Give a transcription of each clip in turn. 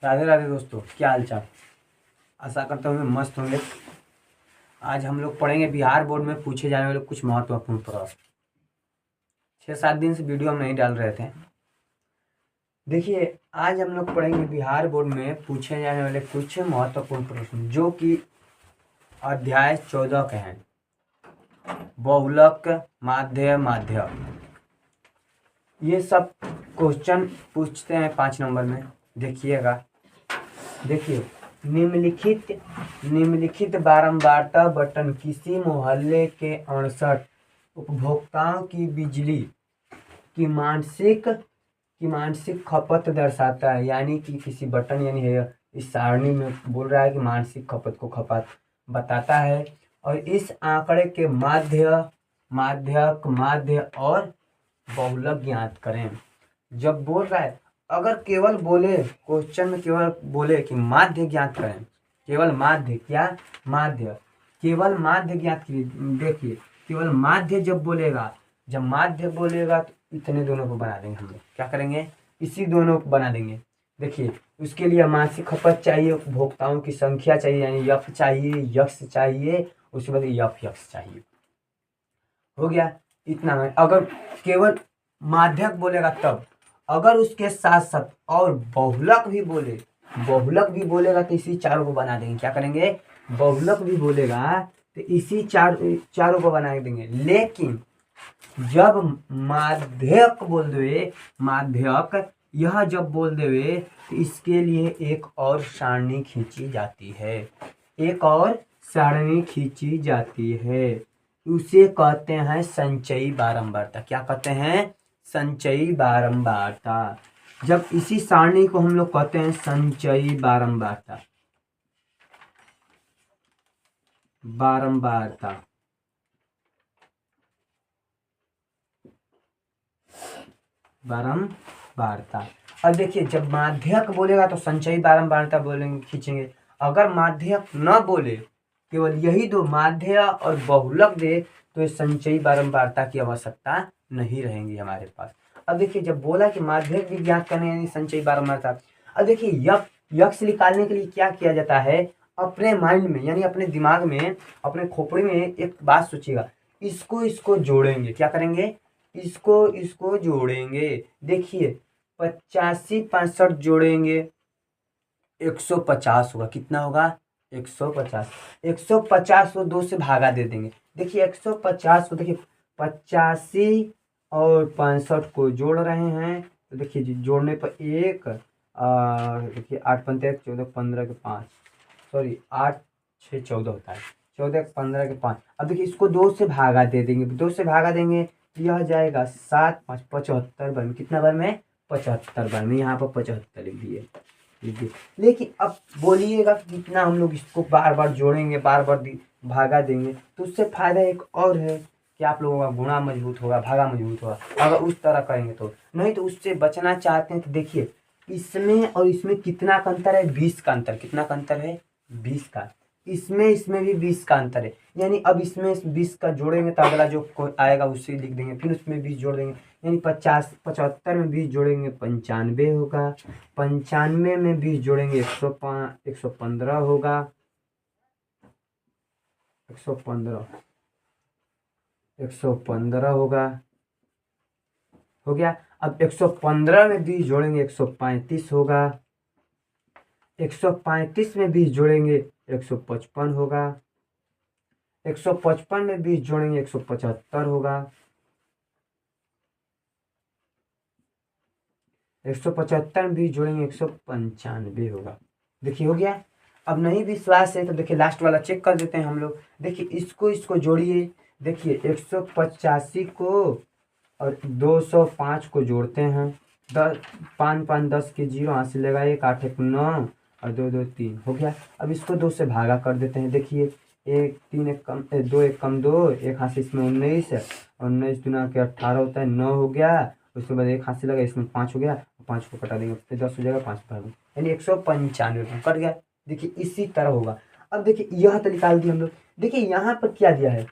राधे राधे दोस्तों, क्या हाल चाल। आशा करता हूँ मस्त होंगे। आज हम लोग पढ़ेंगे बिहार बोर्ड में पूछे जाने वाले कुछ महत्वपूर्ण प्रश्न। 6-7 दिन से वीडियो हम नहीं डाल रहे थे। देखिए, आज हम लोग पढ़ेंगे बिहार बोर्ड में पूछे जाने वाले कुछ महत्वपूर्ण प्रश्न, जो कि अध्याय 14 के हैं। बहुलक, माध्य, माध्य, ये सब क्वेश्चन पूछते हैं 5 नंबर में। देखिएगा, देखिए, निम्नलिखित बारंबारता बटन किसी मोहल्ले के 68 उपभोक्ताओं की बिजली की मानसिक खपत दर्शाता है। यानी कि किसी बटन यानी है इस सारणी में बोल रहा है कि मानसिक खपत को खपत बताता है। और इस आंकड़े के माध्य, माध्यक, माध्य और बहुलक ज्ञात करें। जब बोल रहा है, अगर केवल बोले क्वेश्चन में केवल बोले कि माध्य ज्ञात करें, केवल माध्य, क्या माध्य, केवल माध्य ज्ञात कीजिए। देखिए, केवल माध्य जब माध्य बोलेगा तो इतने दोनों को बना देंगे हम लोग। क्या करेंगे? इसी दोनों को बना देंगे। देखिए, उसके लिए मानसिक खपत चाहिए, उपभोक्ताओं की संख्या चाहिए, यानी यफ चाहिए, यक्स चाहिए, उसके बाद यफ यक्स चाहिए। हो गया इतना है। अगर केवल माध्यक बोलेगा तब, अगर उसके साथ साथ और बहुलक भी बोलेगा तो इसी चारों को बना देंगे। क्या करेंगे? बहुलक भी बोलेगा तो इसी चारों को बना देंगे। लेकिन जब माध्यक बोल दे, माध्यक यह जब बोल देवे तो इसके लिए एक और सारणी खींची जाती है, एक और सारणी खींची जाती है। उसे कहते हैं संचयी बारंबारता। क्या कहते हैं? संचयी बारंबारता। जब इसी सारणी को हम लोग कहते हैं संचयी बारंबारता, बारंबारता। बारंबारता। अब देखिए, जब माध्यक बोलेगा तो संचयी बारंबारता बोलेंगे, खींचेंगे। अगर माध्यक न बोले, केवल यही दो माध्य और बहुलक दे, तो संचयी बारंबारता की आवश्यकता नहीं रहेंगी हमारे पास। अब देखिए, जब बोला कि माध्यक भी ज्ञात करने यानी संचयी बारंबारता। अब देखिए, यक्स निकालने के लिए क्या किया जाता है? अपने माइंड में यानी अपने दिमाग में, अपने खोपड़ी में एक बात सोचिएगा, इसको जोड़ेंगे। क्या करेंगे? इसको जोड़ेंगे। देखिए, 85 65 जोड़ेंगे 150 होगा। कितना होगा? 150। 150 को 2 से भागा दे देंगे। देखिए, 150 को देखिए 85 और 65 को जोड़ रहे हैं तो देखिए जोड़ने पर एक, देखिए 8 पंते 14, 15 के 5, सॉरी 8 6 14 होता है, 14 15 के 5। अब देखिए, इसको 2 से भागा दे देंगे। 2 से भागा देंगे तो यह जाएगा 7 5 75 बार में। कितना बार में? 75 बार में। यहाँ पर 75 लिख दिए। लेकिन अब बोलिएगा कि कितना हम लोग इसको बार बार जोड़ेंगे, बार बार भागा देंगे, तो उससे फायदा एक और है कि आप लोगों का गुणा मजबूत होगा, भागा मजबूत होगा। अगर उस तरह करेंगे तो नहीं, तो उससे बचना चाहते हैं तो देखिए, इसमें और इसमें कितना का अंतर है? 20 का अंतर। कितना का अंतर है? 20 का। इसमें भी 20 का अंतर है। यानी अब इसमें 20 का जोड़ेंगे तो अगला जो आएगा उससे लिख देंगे, फिर उसमें 20 जोड़ देंगे, यानी 50 75 में 20 जोड़ेंगे 95 होगा। 95 में 20 जोड़ेंगे 115 होगा। 115 होगा। हो गया। अब 115 में 20 जोड़ेंगे 135 होगा। 135 में 20 जोड़ेंगे 155 होगा। 155 में 20 जोड़ेंगे 175 होगा। 175 में 20 जोड़ेंगे 195 होगा। देखिए, हो गया। अब नहीं विश्वास है तो देखिए लास्ट वाला चेक कर देते हैं हम लोग। देखिए, इसको जोड़िए। देखिए, 185 को और 205 को जोड़ते हैं। 10 5 5 10 के 0 हाथ से लगा, 1 8 1 9 और 2 2 3 हो गया। अब इसको 2 से भागा कर देते हैं। देखिए, 1 3 1 कम 2 1 कम 2, एक हाथ से इसमें 19 है, 19 दुना के 18 होता है, 9 हो गया। उसके बाद एक हाथ से लगा, इसमें 5 हो गया, 5 को कटा देंगे फिर 10 हो जाएगा, 5 भाग यानी 195 कट गया। देखिए, इसी तरह होगा। अब देखिए, यह तो निकाल दिया हम लोग। देखिए, यहाँ पर क्या दिया है?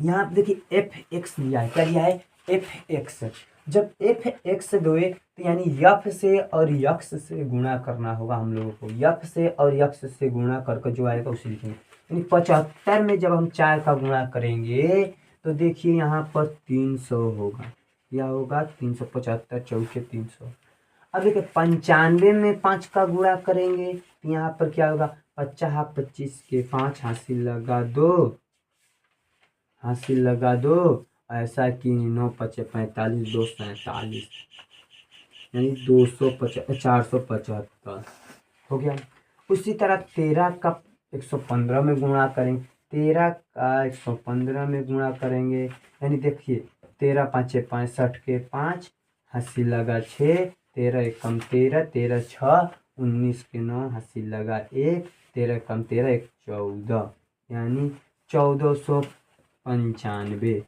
यहाँ पे देखिए एफ एक्स दिया है। क्या दिया है? F x. जब एफ एक्स दोए तो यानी यफ से और यक्स से गुणा करना होगा हम लोगों को। यफ से और यक्स से गुणा करके जो आएगा उसे लिखेंगे। यानी 75 में जब हम 4 का गुणा करेंगे तो देखिए यहाँ पर 300 होगा। क्या होगा? 375 चौके 300। अब देखिए 95 में 5 का गुणा करेंगे तो यहाँ पर क्या होगा? 50 25 के 5 हासिल लगा दो ऐसा कि 9 5 45 2 47 यानी 475 हो गया। उसी तरह 13 का 115 में गुणा करेंगे। 13 का 115 में गुणा करेंगे यानी देखिए 13 5 65 के 5 हासिल लगा 6 13 एकम 13 13 6 19 के 9 हासिल लगा 1 13 एकम 13 1 14 यानी 1495।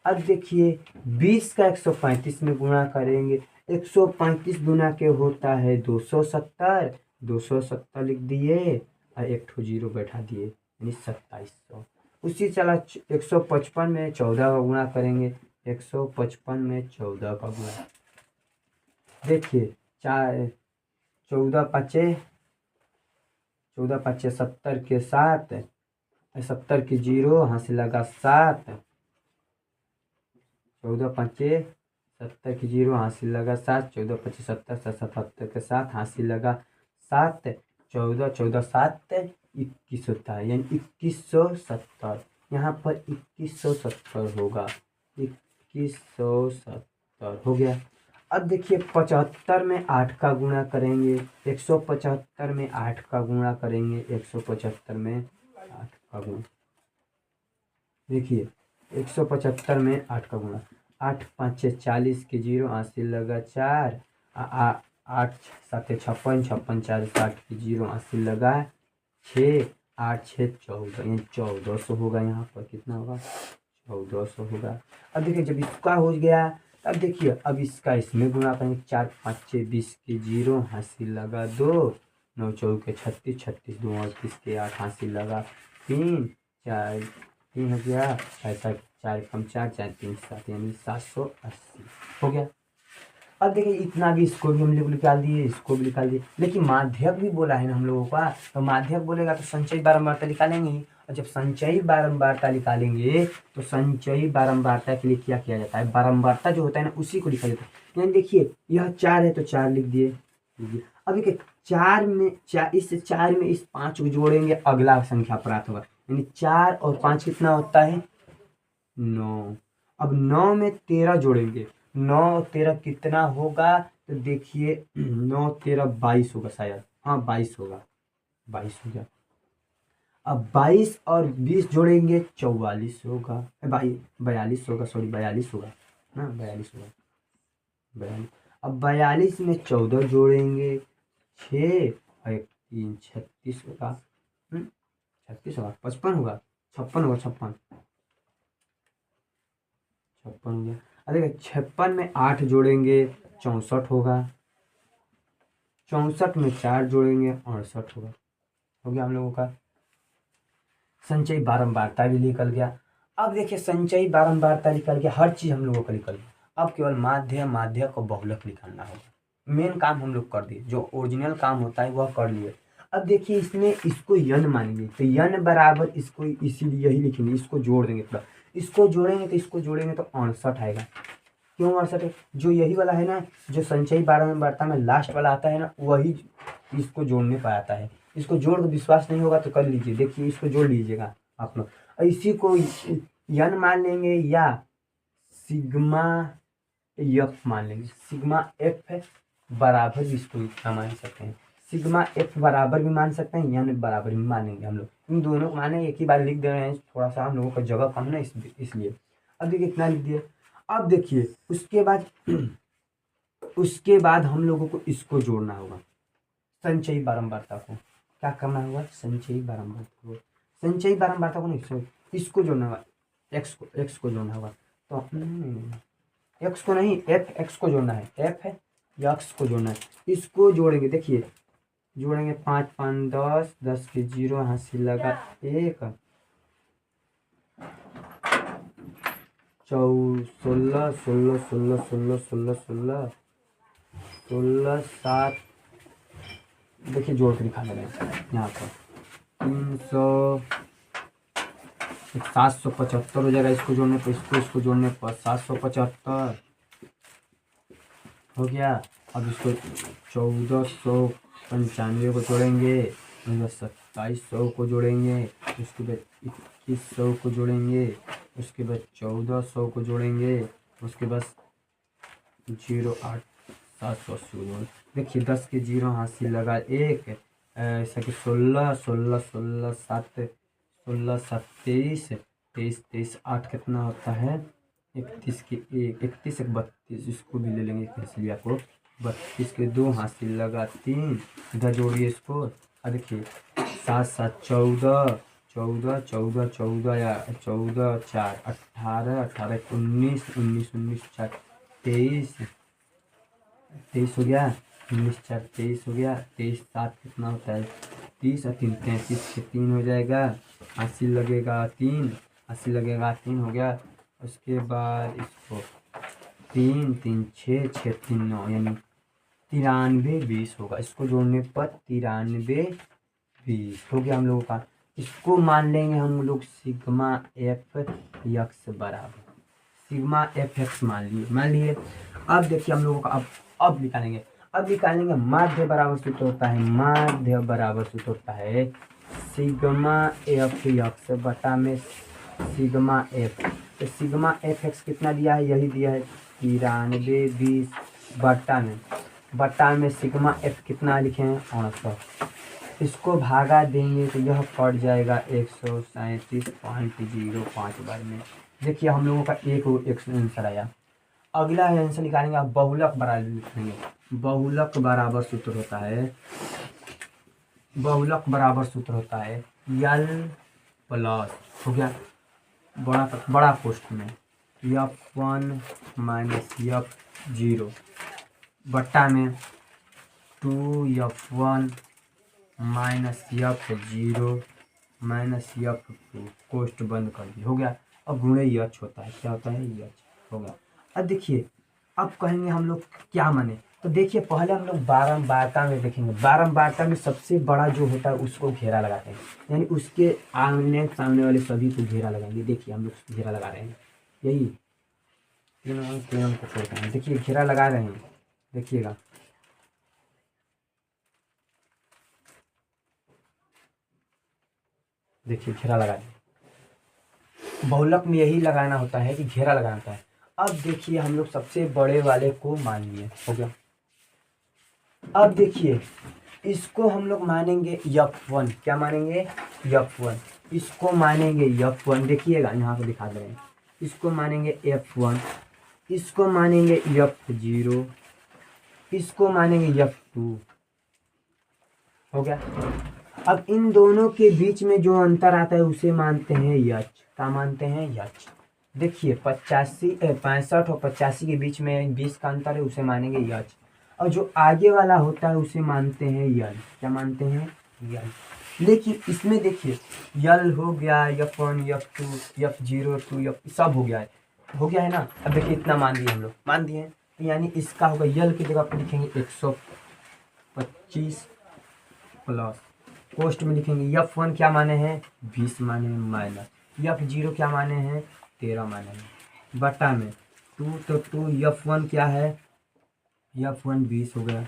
अब देखिए 20 का 135 में गुणा करेंगे। 135 गुना के होता है 270। 270 लिख दिए और एक ठो जीरो बैठा दिए यानी 2700। उसी चला 155 में 14 का गुणा करेंगे। 155 में 14 का गुणा देखिए 14 पाँचे 70 के 7 70 की जीरो हासिल लगा 7 14 5 70 की जीरो हासिल लगा 7 14 5 70 77 के 7 हासिल लगा 7 14 14 7 21 होता है यानी 2170। यहाँ पर 2170 होगा। 2170 हो गया। अब देखिए 75 में 8 का गुणा करेंगे। 175 में 8 का गुणा करेंगे। 175 में 8 का गुणा देखिए 175 में 8 का गुणा 8 5 40 के जीरो हासिल लगा 4 8 7 56 56 4 60 के जीरो हासिल लगा 6 8 6 14 यानी 1400 होगा। यहाँ पर कितना होगा? 1400 होगा। अब देखिए जब इसका हो गया अब देखिए अब इसका इसमें गुणा करेंगे। 4 5 20 के जीरो हासिल लगा 2 9 चौके 36 36 2 38 के 8 हासिल लगा 3 4 3 हो गया ऐसा 4 कम 4 4 3 7 यानी 780 हो गया। अब देखिए इतना भी इसको भी हम लोग निकाल दिए इसको भी निकाल दिए लेकिन माध्यक भी बोला है ना हम लोगों का। तो माध्यक बोलेगा तो संचयी बारंबारता निकालेंगे ही। और जब संचयी बारंबारता निकालेंगे तो संचयी बारंबारता के लिए क्या किया जाता है? बारंबारता जो होता है ना उसी को लिखा जाता है। यानी देखिए यह 4 है तो 4 लिख दिए। अब देखिए 4 में इस 4 में इस 5 को जोड़ेंगे अगला संख्या प्राप्त होगा यानी 4 और 5 कितना होता है? 9। अब 9 में 13 जोड़ेंगे। 9 और 13 कितना होगा? तो देखिए 9 13 22 होगा शायद। हाँ 22 होगा। 22 हो गया। अब 22 और 20 जोड़ेंगे 44 होगा। 42 होगा सॉरी 42 होगा। हाँ 42 होगा 42। अब 42 में 14 जोड़ेंगे 6 और 1 3 36 होगा। 36 होगा 55 होगा 56 होगा 56 56 हो गया। अरे 56 में 8 जोड़ेंगे 64 होगा। 64 में 4 जोड़ेंगे 68 होगा। हो गया हम लोगों का। संचयी बारंबारता भी निकल गया। अब देखिए संचयी बारंबारता निकल गया हर चीज हम लोगों का निकल गया। अब केवल माध्य माध्यक और बहुलक निकालना होगा। मेन काम हम लोग कर दिए जो ओरिजिनल काम होता है वह कर लिए। अब देखिए इसमें इसको यन मानेंगे तो यन बराबर इसको इसीलिए यही लिखेंगे। इसको जोड़ देंगे थोड़ा इसको जोड़ेंगे तो इसको जोड़ेंगे तो 68 आएगा। क्यों 68 है? जो यही वाला है ना जो संचयी बारंबारता में लास्ट वाला आता है ना वही इसको जोड़ने पर आता है। इसको जोड़ के विश्वास नहीं होगा तो कर लीजिए। देखिए इसको जोड़ लीजिएगा आप लोग। इसी को यन मान लेंगे या सिग्मा एफ मान लेंगे। सिग्मा एफ बराबर भी इसको इतना मान सकते हैं। सिग्मा एफ बराबर भी मान सकते हैं यन बराबर भी मानेंगे हम लोग। इन दोनों को माने एक ही बार लिख दे रहे हैं थोड़ा सा हम लोगों का जगह कम ना इसलिए। अब देखिए इतना लिख दिए। अब देखिए उसके बाद हम लोगों को इसको जोड़ना होगा संचयी बारंबारता को। क्या करना होगा? संचयी बारंबारता को नहीं इसको जोड़ना होगा। एक्स को जोड़ना होगा तो एक्स को नहीं एक्स को जोड़ना है। एफ है या एक्स को जोड़ना है। इसको जोड़ेंगे देखिए जोड़ेंगे 5 5 10 10 के जीरो हासिल लगा 1 16 16 16 16 16 16 16 7, देखिए जोड़ के दिखा दे रहे हैं यहाँ पर 300, 775 हो जाएगा। इसको जोड़ने पर इसको जोड़ने पर 775 हो गया। अब इसको 1495 को जोड़ेंगे, 2700 को जोड़ेंगे, उसके बाद 2100 को जोड़ेंगे, उसके बाद 1400 को जोड़ेंगे, उसके बाद 08 780 को जोड़ेंगे। देखिए 10 के 0 हासिल लगा एक, ऐसा कि 16 16 16 7 16 7 23 23 23 8 कितना होता है 31 के 1 31 1 32, इसको भी ले लेंगे इसलिए को 32 के 2 हासिल लगा 3, इधर जोड़िए इसको। और देखिए 7 7 14 14 14 14 या 14 4 18 18 19 19 19 4 23 23 हो गया, 19 4 23 हो गया, 23 7 कितना होता है 30 और 3 33 के 3 हो जाएगा, हासिल लगेगा 3, हासिल लगेगा 3 हो गया। उसके बाद इसको 3 3 6 6 3 9 यानी 93 20 होगा। इसको जोड़ने पर 93 20 हो गया हम लोगों का। इसको मान लेंगे हम लोग सिग्मा एफ यक्स बराबर सिग्मा एफ एक्स मान लिए। अब देखिए हम लोगों का अब निकालेंगे माध्य बराबर सूत्र होता है, माध्य बराबर सूत्र होता है सिग्मा एफ यक्स बटा में सिग्मा एफ। तो सिग्मा एफ एक्स कितना दिया है, यही दिया है 93 20 बटा में सिग्मा एफ कितना लिखे हैं 68। इसको भागा देंगे तो यह पड़ जाएगा 137.05 बार में। देखिए हम लोगों का एक आंसर आया। अगला आंसर निकालेंगे, आप बहुलक बराबर लिखेंगे। बहुलक बराबर सूत्र होता है यल प्लस हो गया बड़ा पोस्ट में F1 माइनस F0 बट्टा में 2F1 minus F0 minus F2 कोष्ट बंद कर दिया हो गया। अब गुणे यच होता है, क्या होता है यच हो गया। अब देखिए अब कहेंगे हम लोग क्या माने, तो देखिए पहले हम लोग बारंबारता में देखेंगे। बारंबारता में सबसे बड़ा जो होता है उसको घेरा लगाते हैं, यानी उसके आमने सामने वाले सभी को घेरा लगाएंगे। देखिए हम लोग घेरा लगा रहे हैं, यही को देखिए घेरा लगा रहे हैं, देखिएगा देखिए घेरा लगा दें। बहुलक में यही लगाना होता है कि घेरा लगाना होता है। अब देखिए हम लोग सबसे बड़े वाले को मान लिए हो गया। अब देखिए इसको हम लोग मानेंगे F1, क्या मानेंगे F1, इसको मानेंगे F1, देखिएगा यहाँ पे दिखा दे रहे हैं। इसको मानेंगे F1, इसको मानेंगे F0, इसको मानेंगे F2 हो गया। अब इन दोनों के बीच में जो अंतर आता है उसे मानते हैं यच। क्या मानते हैं यच। देखिए 65 और 85 के बीच में 20 का अंतर है, उसे मानेंगे यच। और जो आगे वाला होता है उसे मानते हैं यल। क्या मानते हैं यल। लेकिन इसमें देखिए यल हो गया, F1 F2 F0 2 सब हो गया है ना। अब देखिए इतना मान दिए हम लोग, मान दिए, तो यानी इसका होगा यल की जगह पर लिखेंगे 125 प्लस पोस्ट में लिखेंगे F1 क्या माने हैं 20 माने हैं, माइनस F0 क्या माने हैं 13 माने हैं, बटा में 2 तो 2 F1 क्या है F1 20 हो गया,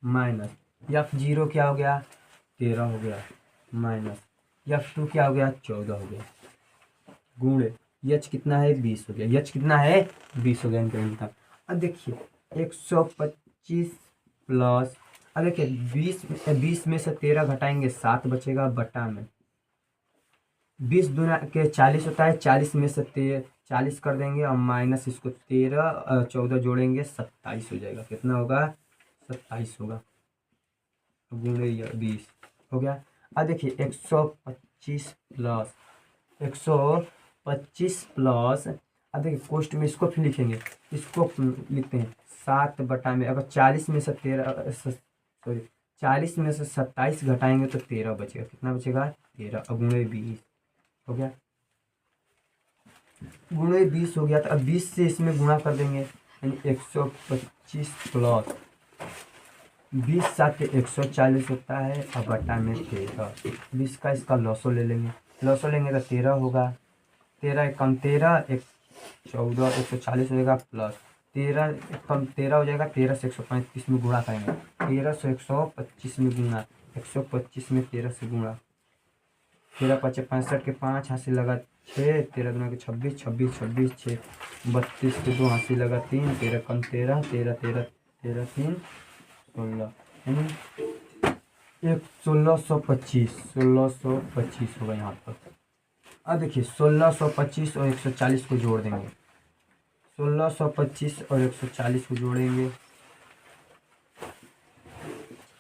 माइनस F0 क्या हो गया 13 हो गया, माइनस F2 क्या हो गया 14 हो गया, गुणे यच कितना है 20 हो गया, यच कितना है 20 हो गया। अब देखिए 125 प्लस, अब देखिए 20 में से 13 घटाएंगे 7 बचेगा, बटा में 20 दूना के 40 होता है, 40 में से 40 कर देंगे और माइनस इसको 13 14 जोड़ेंगे 27 हो जाएगा। कितना होगा 27 होगा, गुणे 20 हो गया। अब देखिए 125 प्लस अब देखिए पोस्ट में इसको फिर लिखेंगे, इसको लिखते हैं 7 बटा में, अगर 40 में से 27 घटाएंगे तो 13 बचेगा। कितना बचेगा 13 गुणे 20 हो गया। गुणे 20 हो गया, तो अब 20 से इसमें गुणा कर देंगे, यानी 125 प्लस 20 साथ 140 होता है, और बटा में 13। 20 का इसका लॉसो ले लेंगे, लॉसो लेंगे तो 13 होगा, 13 कम 13 एक 14 140 हो जाएगा, प्लस 13 कम 13 हो जाएगा, 13 से 135 में गुणा करेंगे, 13 से 125 में गुणा, 125 में 13 से गुणा, 13 पचे 65 के 5 हासिल लगा 6, 13 दूना के 26, 26 26 6 32 के 2 हासिल लगा 3, 13 कम 13 13 13 13 3 16, यानी 1625 होगा यहाँ पर। अब देखिए 1625 और 140 को जोड़ देंगे, 1625 और 140 को जोड़ेंगे,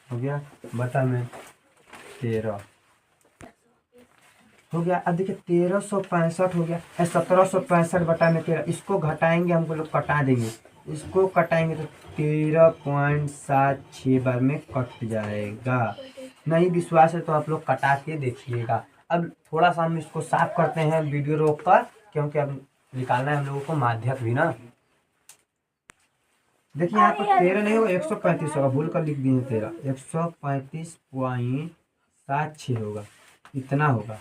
हो गया, बता में 13 हो गया। अब देखिए 1365 हो गया, 1765 बटा में 13, इसको घटाएंगे, हमको लोग कटा देंगे, इसको कटाएंगे तो 13.76 बार में कट जाएगा। नहीं विश्वास है तो आप लोग कटा के देखिएगा। अब थोड़ा सा हम इसको साफ करते हैं वीडियो रोक कर, क्योंकि अब निकालना है हम लोगों को माध्यक भी ना। देखिए यहाँ पर 13 नहीं होगा, 135 होगा, भूल कर लिख दिए 13, 135.76 होगा, इतना होगा।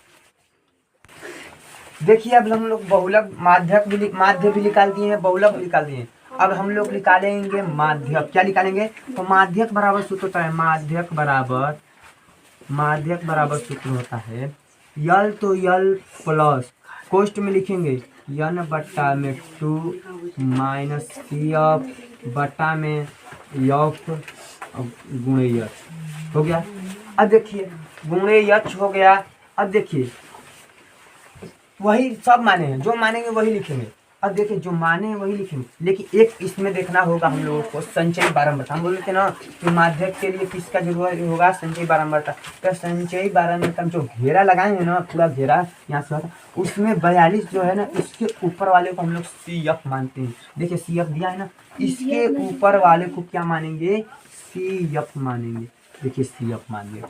देखिए अब हम लोग बहुलक माध्य भी निकाल दिए हैं, बहुलक भी निकाल दिए हैं। अब हम लोग निकालेंगे माध्यक। क्या निकालेंगे? तो माध्यक बराबर सूत्र होता है, माध्यक बराबर सूत्र होता है यल तो यल प्लस कोष्ट में लिखेंगे यन बट्टा में 2 माइनस सी एफ बट्टा में यफ गुणे यच हो गया। अब देखिए गुणे यच हो गया। अब देखिए वही सब माने हैं, जो मानेंगे वही लिखेंगे। अब देखिए जो माने हैं वही लिखेंगे, लेकिन एक इसमें देखना होगा हम लोगों को संचयी बारंबारता। हम बोले थे ना कि माध्यक के लिए किसका जरूरत होगा? संचयी बारंबारता। तो संचयी बारंबारता जो घेरा लगाए हैं ना, पूरा घेरा यहाँ से होता उसमें 42 जो है ना, इसके ऊपर वाले को हम लोग सी एफ मानते हैं। देखिए सी एफ दिया है ना, इसके ऊपर वाले को क्या मानेंगे? सी एफ मानेंगे। देखिए सी एफ मान लिया।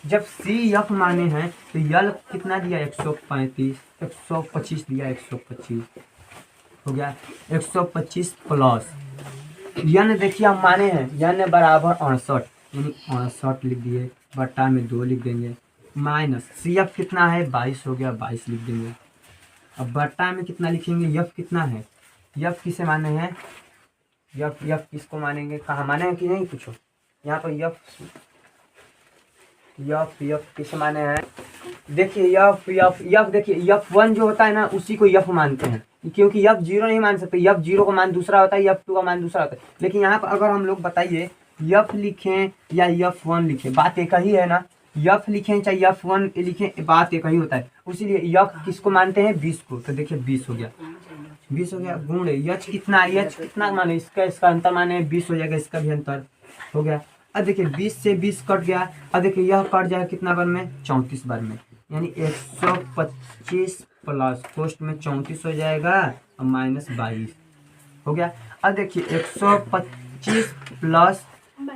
जब सी एफ माने हैं तो यल कितना दिया? 125 दिया, 125 हो गया। 125 प्लस यन देखिए हम माने हैं यन बराबर 68, यानी 68 लिख दिए, बट्टा में 2 लिख देंगे, माइनस सी एफ कितना है? 22 हो गया, 22 लिख देंगे। अब बट्टा में कितना लिखेंगे? यफ कितना है? यफ किसे माने हैं? यफ किसको मानेंगे? कहाँ माने हैं कि नहीं? पूछो यहाँ पर यफ किसे माने हैं? देखिए यफ देखिए F1 जो होता है ना, उसी को यफ मानते हैं, क्योंकि F0 नहीं मान सकते। F0 का मान दूसरा होता है, F2 का मान दूसरा होता है। लेकिन यहाँ पर अगर हम लोग बताइए यफ लिखें या F1 लिखें, बात एक ही है ना। यफ लिखें चाहे F1 लिखें, बात एक ही होता है। इसीलिए यफ किसको मानते हैं? 20 को। तो देखिए 20 हो गया, 20 हो गया। गुण यच कितना माने? इसका अंतर माने 20 हो जाएगा, इसका भी अंतर हो गया। अब देखिए 20 से 20 कट गया। अब देखिए यह कट जाएगा कितना बार में? 34 बार में, यानी 125 प्लस पोस्ट में 34 हो जाएगा और माइनस 22 हो गया। अब देखिए 125 प्लस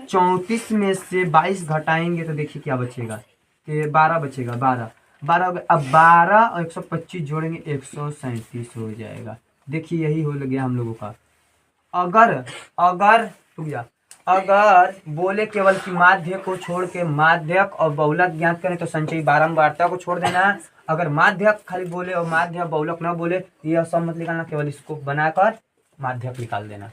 34 में से 22 घटाएंगे तो देखिए क्या बचेगा? कि 12 बचेगा, 12 हो गया। अब 12 और 125 जोड़ेंगे 137 हो जाएगा। देखिए यही हो गया हम लोगों का। अगर बोले केवल कि माध्य को छोड़ के माध्यक और बहुलक ज्ञात करें तो संचयी बारंबारता को छोड़ देना। अगर माध्यक खाली बोले और माध्य बहुलक न बोले, यह सब मत निकालना, केवल इसको बनाकर माध्यक निकाल देना।